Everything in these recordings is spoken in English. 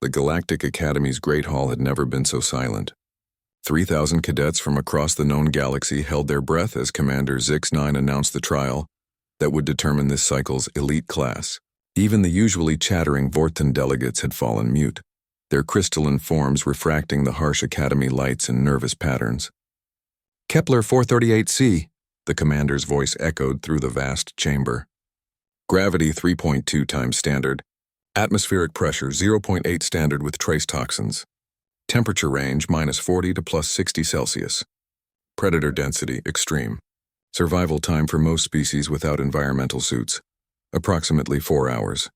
The Galactic Academy's Great Hall had never been so silent. 3,000 cadets from across the known galaxy held their breath as Commander Zix-9 announced the trial that would determine this cycle's elite class. Even the usually chattering Vorten delegates had fallen mute, their crystalline forms refracting the harsh Academy lights in nervous patterns. "Kepler 438c, the commander's voice echoed through the vast chamber. "Gravity 3.2 times standard. Atmospheric pressure 0.8 standard with trace toxins. Temperature range -40 to +60 Celsius. Predator density extreme. Survival time for most species without environmental suits, approximately 4 hours."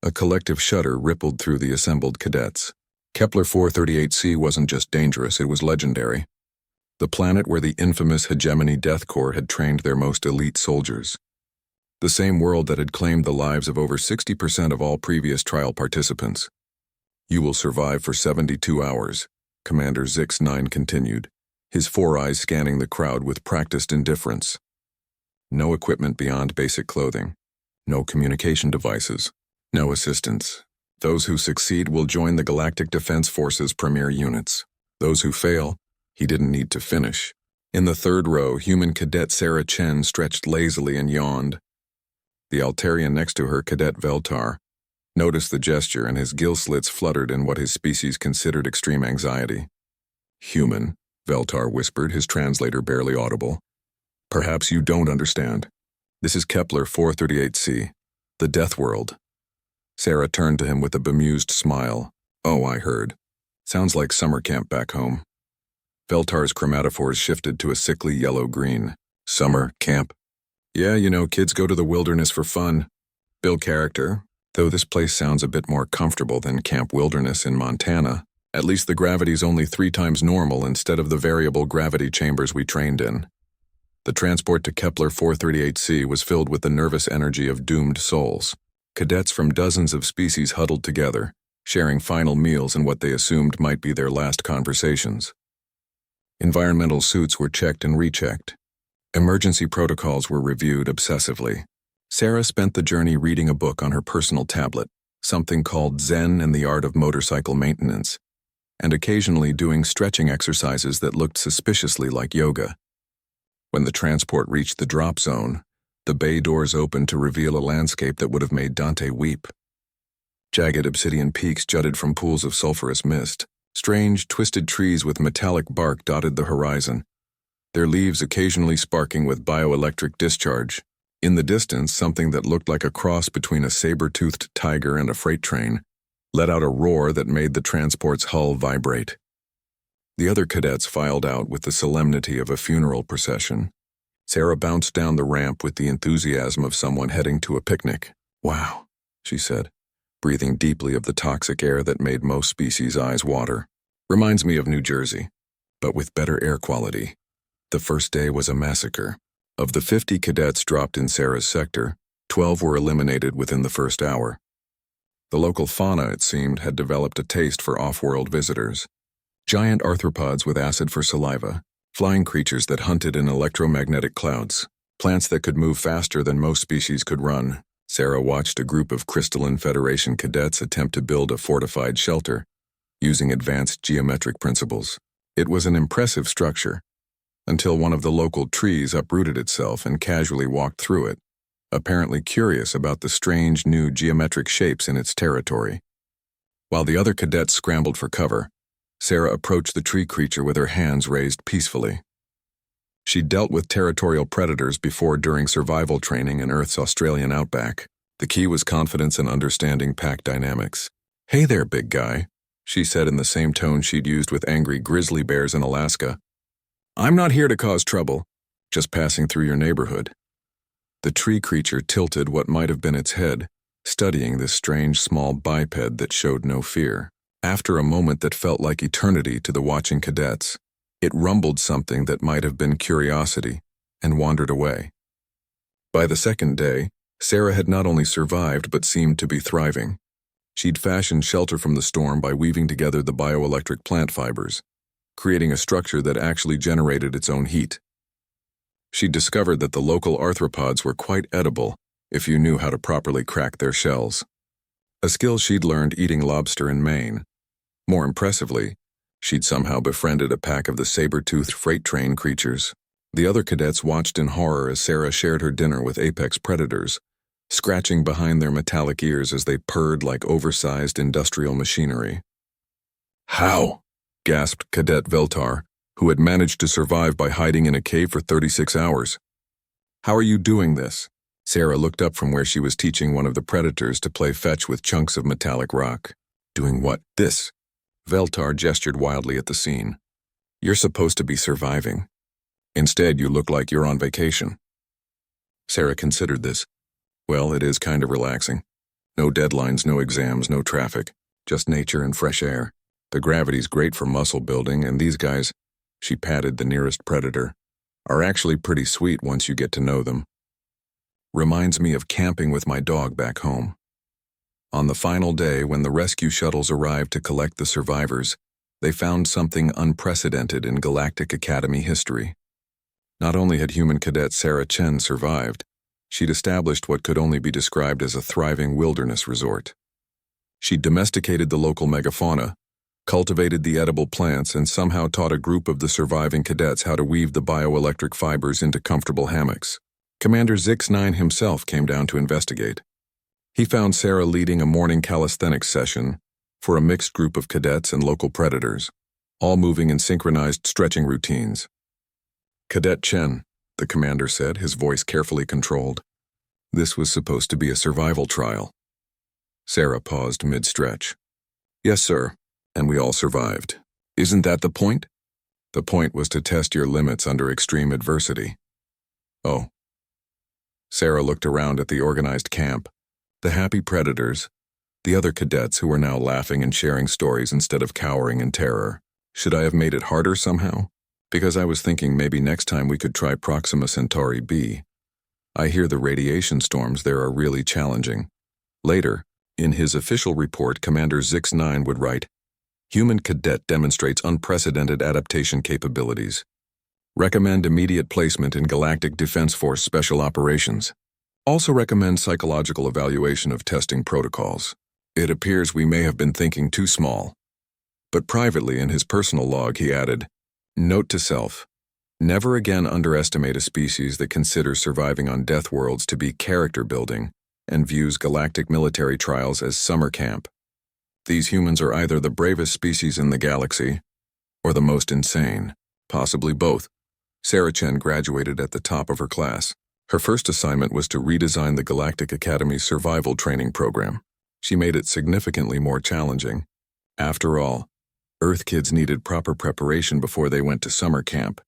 A collective shudder rippled through the assembled cadets. Kepler 438c wasn't just dangerous, it was legendary. The planet where the infamous Hegemony Death Corps had trained their most elite soldiers. The same world that had claimed the lives of over 60% of all previous trial participants. "You will survive for 72 hours, Commander Zix-9 continued, his 4 eyes scanning the crowd with practiced indifference. No equipment beyond basic clothing. No communication devices. No assistance. Those who succeed will join the Galactic Defense Force's premier units. Those who fail, he didn't need to finish." In the third row, human cadet Sarah Chen stretched lazily and yawned. The Altarian next to her, Cadet Veltar, noticed the gesture and his gill slits fluttered in what his species considered extreme anxiety. "Human," Veltar whispered, his translator barely audible. "Perhaps you don't understand. This is Kepler 438c, the Deathworld." Sarah turned to him with a bemused smile. "Oh, I heard. Sounds like summer camp back home." Veltar's chromatophores shifted to a sickly yellow-green. "Summer camp? Yeah, kids go to the wilderness for fun. Build character, though this place sounds a bit more comfortable than Camp Wilderness in Montana. At least the gravity's only 3 times normal instead of the variable gravity chambers we trained in." The transport to Kepler 438c was filled with the nervous energy of doomed souls. Cadets from dozens of species huddled together, sharing final meals and what they assumed might be their last conversations. Environmental suits were checked and rechecked. Emergency protocols were reviewed obsessively. Sarah spent the journey reading a book on her personal tablet, something called Zen and the Art of Motorcycle Maintenance, and occasionally doing stretching exercises that looked suspiciously like yoga. When the transport reached the drop zone, the bay doors opened to reveal a landscape that would have made Dante weep. Jagged obsidian peaks jutted from pools of sulfurous mist. Strange, twisted trees with metallic bark dotted the horizon, their leaves occasionally sparking with bioelectric discharge. In the distance, something that looked like a cross between a saber-toothed tiger and a freight train let out a roar that made the transport's hull vibrate. The other cadets filed out with the solemnity of a funeral procession. Sarah bounced down the ramp with the enthusiasm of someone heading to a picnic. "Wow," she said, breathing deeply of the toxic air that made most species' eyes water. "Reminds me of New Jersey, but with better air quality." The first day was a massacre. Of the 50 cadets dropped in Sarah's sector, 12 were eliminated within the first hour. The local fauna, it seemed, had developed a taste for off-world visitors. Giant arthropods with acid for saliva, flying creatures that hunted in electromagnetic clouds, plants that could move faster than most species could run. Sarah watched a group of Crystalline Federation cadets attempt to build a fortified shelter, using advanced geometric principles. It was an impressive structure, until one of the local trees uprooted itself and casually walked through it, apparently curious about the strange new geometric shapes in its territory. While the other cadets scrambled for cover, Sarah approached the tree creature with her hands raised peacefully. She'd dealt with territorial predators before during survival training in Earth's Australian outback. The key was confidence and understanding pack dynamics. "Hey there, big guy," she said in the same tone she'd used with angry grizzly bears in Alaska. "I'm not here to cause trouble, just passing through your neighborhood." The tree creature tilted what might have been its head, studying this strange small biped that showed no fear. After a moment that felt like eternity to the watching cadets, it rumbled something that might have been curiosity and wandered away. By the second day, Sarah had not only survived but seemed to be thriving. She'd fashioned shelter from the storm by weaving together the bioelectric plant fibers, creating a structure that actually generated its own heat. She discovered that the local arthropods were quite edible if you knew how to properly crack their shells. a skill she'd learned eating lobster in Maine. More impressively, she'd somehow befriended a pack of the saber-toothed freight train creatures. The other cadets watched in horror as Sarah shared her dinner with apex predators, scratching behind their metallic ears as they purred like oversized industrial machinery. "How?" gasped Cadet Veltar, who had managed to survive by hiding in a cave for 36 hours. "How are you doing this?" Sarah looked up from where she was teaching one of the predators to play fetch with chunks of metallic rock. "Doing what?" "This." Veltar gestured wildly at the scene. "You're supposed to be surviving. Instead, you look like you're on vacation." Sarah considered this. Well, it is kind of relaxing. No deadlines, no exams, no traffic. Just nature and fresh air. The gravity's great for muscle building, and these guys, she patted the nearest predator, are actually pretty sweet once you get to know them. Reminds me of camping with my dog back home. On the final day, when the rescue shuttles arrived to collect the survivors, they found something unprecedented in Galactic Academy history. Not only had human cadet Sarah Chen survived, she'd established what could only be described as a thriving wilderness resort. She'd domesticated the local megafauna, cultivated the edible plants, and somehow taught a group of the surviving cadets how to weave the bioelectric fibers into comfortable hammocks. Commander Zix-9 himself came down to investigate. He found Sarah leading a morning calisthenics session for a mixed group of cadets and local predators, all moving in synchronized stretching routines. "Cadet Chen," the commander said, his voice carefully controlled. "This was supposed to be a survival trial." Sarah paused mid-stretch. "Yes, sir, and we all survived. Isn't that the point?" "The point was to test your limits under extreme adversity." "Oh." Sarah looked around at the organized camp, the happy predators, the other cadets who were now laughing and sharing stories instead of cowering in terror. "Should I have made it harder somehow? Because I was thinking maybe next time we could try Proxima Centauri b. I hear the radiation storms there are really challenging." Later, in his official report, Commander Zix-9 would write, "Human cadet demonstrates unprecedented adaptation capabilities. Recommend immediate placement in Galactic Defense Force Special Operations. Also recommend psychological evaluation of testing protocols. It appears we may have been thinking too small." But privately in his personal log he added, "Note to self, never again underestimate a species that considers surviving on death worlds to be character building and views galactic military trials as summer camp. These humans are either the bravest species in the galaxy or the most insane, possibly both." Sarah Chen graduated at the top of her class. Her first assignment was to redesign the Galactic Academy's survival training program. She made it significantly more challenging. After all, Earth kids needed proper preparation before they went to summer camp.